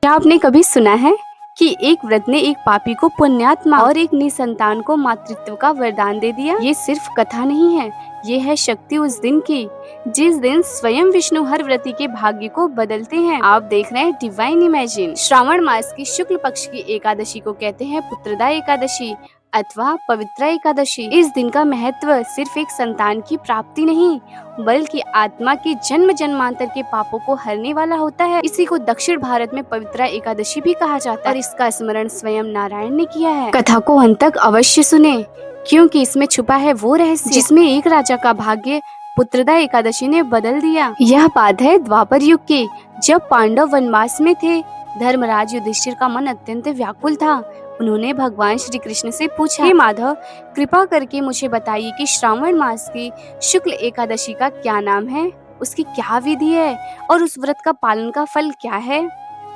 क्या आपने कभी सुना है कि एक व्रत ने एक पापी को पुण्यात्मा और एक निसंतान को मातृत्व का वरदान दे दिया? ये सिर्फ कथा नहीं है, ये है शक्ति उस दिन की जिस दिन स्वयं विष्णु हर व्रती के भाग्य को बदलते हैं। आप देख रहे हैं डिवाइन इमेजिन। श्रावण मास की शुक्ल पक्ष की एकादशी को कहते हैं पुत्रदा एकादशी अथवा पवित्रा एकादशी। इस दिन का महत्व सिर्फ एक संतान की प्राप्ति नहीं बल्कि आत्मा की जन्म जन्मांतर के पापों को हरने वाला होता है। इसी को दक्षिण भारत में पवित्रा एकादशी भी कहा जाता है और इसका स्मरण स्वयं नारायण ने किया है। कथा को अंत तक अवश्य सुने क्योंकि इसमें छुपा है वो रहस्य जिसमें एक राजा का भाग्य पुत्रदा एकादशी ने बदल दिया। यह बात है द्वापर युग की, जब पांडव वनवास में थे। धर्मराज युधिष्ठिर का मन अत्यंत व्याकुल था। उन्होंने भगवान श्री कृष्ण से पूछा, हे माधव, कृपा करके मुझे बताइए कि श्रावण मास की शुक्ल एकादशी का क्या नाम है, उसकी क्या विधि है और उस व्रत का पालन का फल क्या है।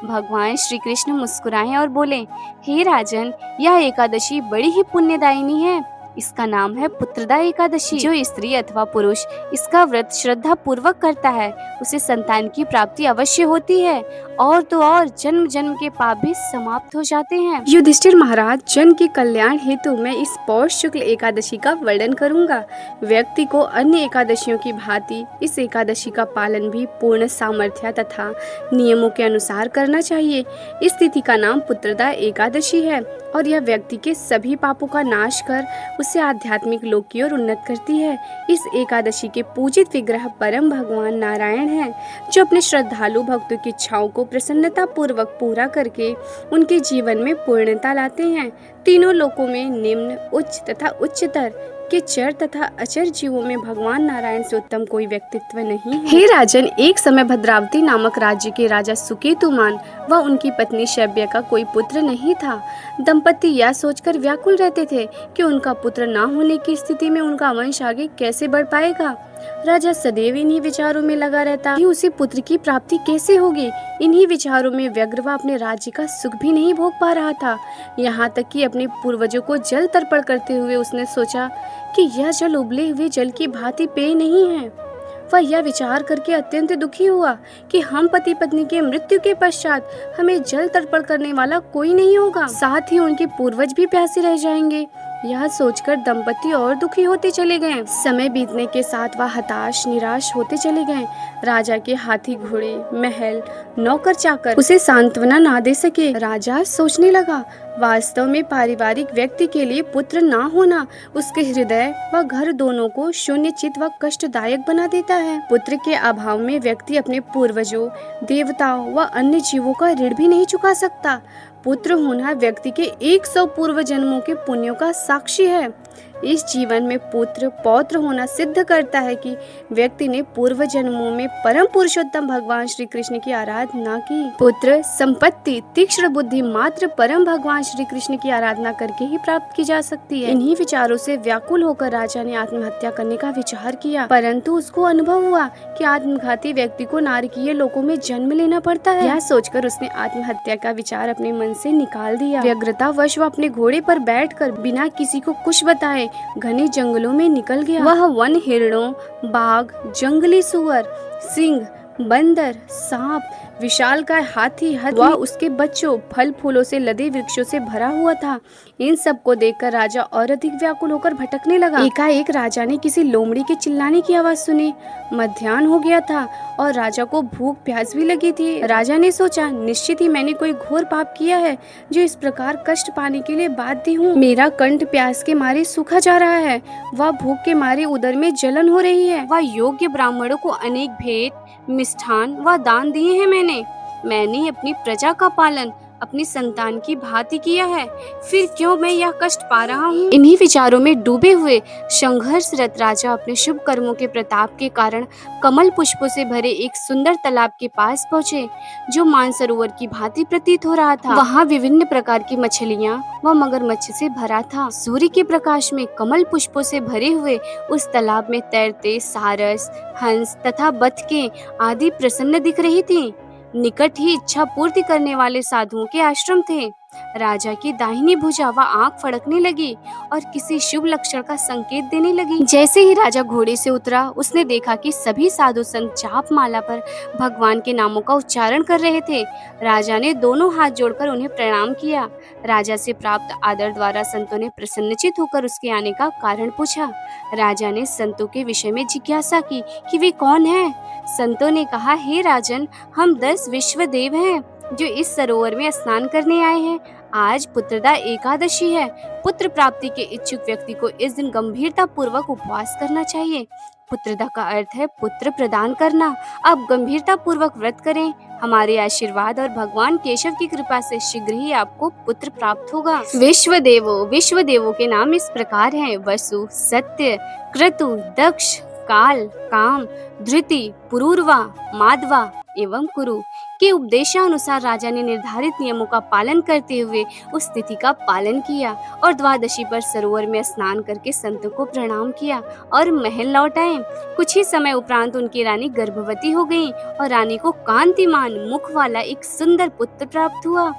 भगवान श्री कृष्ण मुस्कुराए और बोले, हे राजन, यह एकादशी बड़ी ही पुण्यदायिनी है। इसका नाम है पुत्रदा एकादशी। जो स्त्री अथवा पुरुष इसका व्रत श्रद्धा पूर्वक करता है उसे संतान की प्राप्ति अवश्य होती है और तो और जन्म जन्म के पाप भी समाप्त हो जाते हैं। युधिष्ठिर महाराज, जन के कल्याण हेतु मैं इस पौष शुक्ल एकादशी का वर्णन करूंगा। व्यक्ति को अन्य एकादशियों की भांति इस एकादशी का पालन भी पूर्ण सामर्थ्य तथा नियमों के अनुसार करना चाहिए। इस तिथि का नाम पुत्रदा एकादशी है और यह व्यक्ति के सभी पापों का नाश कर उसे आध्यात्मिक लोक की ओर उन्नत करती है। इस एकादशी के पूजित विग्रह परम भगवान नारायण हैं, जो अपने श्रद्धालु भक्तों की इच्छाओं को प्रसन्नता पूर्वक पूरा करके उनके जीवन में पूर्णता लाते हैं। तीनों लोकों में निम्न, उच्च तथा उच्चतर के चर तथा अचर जीवों में भगवान नारायण से उत्तम कोई व्यक्तित्व नहीं है। हे राजन, एक समय भद्रावती नामक राज्य के राजा सुकेतुमान व उनकी पत्नी शैब्या का कोई पुत्र नहीं था। दंपति यह सोचकर व्याकुल रहते थे कि उनका पुत्र न होने की स्थिति में उनका वंश आगे कैसे बढ़ पाएगा। राजा सदैव इन्हीं विचारों में लगा रहता कि उसे पुत्र की प्राप्ति कैसे होगी। इन्हीं विचारों में व्यग्र वह अपने राज्य का सुख भी नहीं भोग पा रहा था। यहाँ तक कि अपने पूर्वजों को जल तर्पण करते हुए उसने सोचा कि यह जल उबले हुए जल की भांति पेय नहीं है। वह यह विचार करके अत्यंत दुखी हुआ कि हम पति पत्नी के मृत्यु के पश्चात हमें जल तर्पण करने वाला कोई नहीं होगा, साथ ही उनके पूर्वज भी प्यासे रह जाएंगे। यह सोचकर दंपति और दुखी होते चले गए। समय बीतने के साथ वह हताश निराश होते चले गए। राजा के हाथी घोड़े, महल, नौकर चाकर उसे सांत्वना ना दे सके। राजा सोचने लगा, वास्तव में पारिवारिक व्यक्ति के लिए पुत्र ना होना उसके हृदय व घर दोनों को शून्यचित व कष्टदायक बना देता है। पुत्र के अभाव में व्यक्ति अपने पूर्वजों, देवताओं व अन्य जीवों का ऋण भी नहीं चुका सकता। पुत्र होना व्यक्ति के 100 पूर्व जन्मों के पुण्यों का साक्षी है। इस जीवन में पुत्र पौत्र होना सिद्ध करता है कि व्यक्ति ने पूर्व जन्मों में परम पुरुषोत्तम भगवान श्री कृष्ण की आराधना की। पुत्र, संपत्ति, तीक्ष्ण बुद्धि मात्र परम भगवान श्री कृष्ण की आराधना करके ही प्राप्त की जा सकती है। इन्हीं विचारों से व्याकुल होकर राजा ने आत्महत्या करने का विचार किया, परंतु उसको अनुभव हुआ कि आत्मघाती व्यक्ति को नारकीय लोकों में जन्म लेना पड़ता है। यह सोचकर उसने आत्महत्या का विचार अपने मन से निकाल दिया। व्यग्रतावश वह अपने घोड़े पर बैठकर बिना किसी को कुछ बताए घने जंगलों में निकल गया। वह वन हिरणों, बाघ, जंगली सुअर, सिंह, बंदर, सांप, विशालकाय हाथी व उसके बच्चों, फल फूलों से लदे वृक्षों से भरा हुआ था। इन सब को देखकर राजा और अधिक व्याकुल होकर भटकने लगा। एकाएक राजा ने किसी लोमड़ी के चिल्लाने की आवाज सुनी। मध्याह्न हो गया था और राजा को भूख प्यास भी लगी थी। राजा ने सोचा, निश्चित ही मैंने कोई घोर पाप किया है जो इस प्रकार कष्ट पाने के लिए बाध्य हूँ। मेरा कंठ प्यास के मारे सूखा जा रहा है व भूख के मारे उदर में जलन हो रही है। वह योग्य ब्राह्मणों को अनेक भेंट, मिष्ठान व दान दिए हैं। मैंने अपनी प्रजा का पालन अपनी संतान की भांति किया है, फिर क्यों मैं यह कष्ट पा रहा हूँ। इन्हीं विचारों में डूबे हुए संघर्षरत राजा अपने शुभ कर्मों के प्रताप के कारण कमल पुष्पों से भरे एक सुंदर तालाब के पास पहुँचे, जो मानसरोवर की भांति प्रतीत हो रहा था। वहाँ विभिन्न प्रकार की मछलियाँ व मगरमच्छ से भरा था। सूर्य के प्रकाश में कमल पुष्पों से भरे हुए उस तालाब में तैरते सारस, हंस तथा बतखें आदि प्रसन्न दिख रही थी। निकट ही इच्छा पूर्ति करने वाले साधुओं के आश्रम थे। राजा की दाहिनी भुजा व आंख फड़कने लगी और किसी शुभ लक्षण का संकेत देने लगी। जैसे ही राजा घोड़े से उतरा, उसने देखा कि सभी साधु संत जाप माला पर भगवान के नामों का उच्चारण कर रहे थे। राजा ने दोनों हाथ जोड़कर उन्हें प्रणाम किया। राजा से प्राप्त आदर द्वारा संतों ने प्रसन्नचित होकर उसके आने का कारण पूछा। राजा ने संतों के विषय में जिज्ञासा की कि वे कौन हैं। संतों ने कहा, हे राजन, हम 10 विश्वदेव हैं जो इस सरोवर में स्नान करने आए हैं। आज पुत्रदा एकादशी है। पुत्र प्राप्ति के इच्छुक व्यक्ति को इस दिन गंभीरता पूर्वक उपवास करना चाहिए। पुत्रदा का अर्थ है पुत्र प्रदान करना। आप गंभीरता पूर्वक व्रत करें। हमारे आशीर्वाद और भगवान केशव की कृपा से शीघ्र ही आपको पुत्र प्राप्त होगा। विश्वदेवों के नाम इस प्रकार हैं: वसु, सत्य, क्रतु, दक्ष, काल, काम, धृति, पुरूरवा, माधवा एवं कुरु के उपदेशानुसार राजा ने निर्धारित नियमों का पालन करते हुए उस तिथि का पालन किया और द्वादशी पर सरोवर में स्नान करके संतों को प्रणाम किया और महल लौट आए। कुछ ही समय उपरांत उनकी रानी गर्भवती हो गई और रानी को कांतिमान मुख वाला एक सुंदर पुत्र प्राप्त हुआ।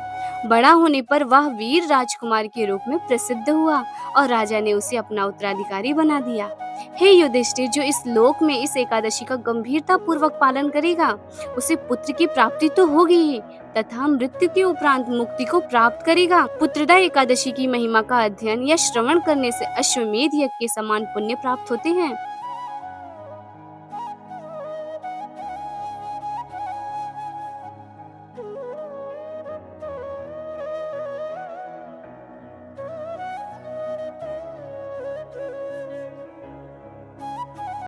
बड़ा होने पर वह वीर राजकुमार के रूप में प्रसिद्ध हुआ और राजा ने उसे अपना उत्तराधिकारी बना दिया। हे युधिष्ठिर, जो इस लोक में इस एकादशी का गंभीरता पूर्वक पालन करेगा, उसे पुत्र की प्राप्ति तो होगी ही तथा मृत्यु के उपरांत मुक्ति को प्राप्त करेगा। पुत्रदा एकादशी की महिमा का अध्ययन या श्रवण करने से अश्वमेध यज्ञ के समान पुण्य प्राप्त होते हैं।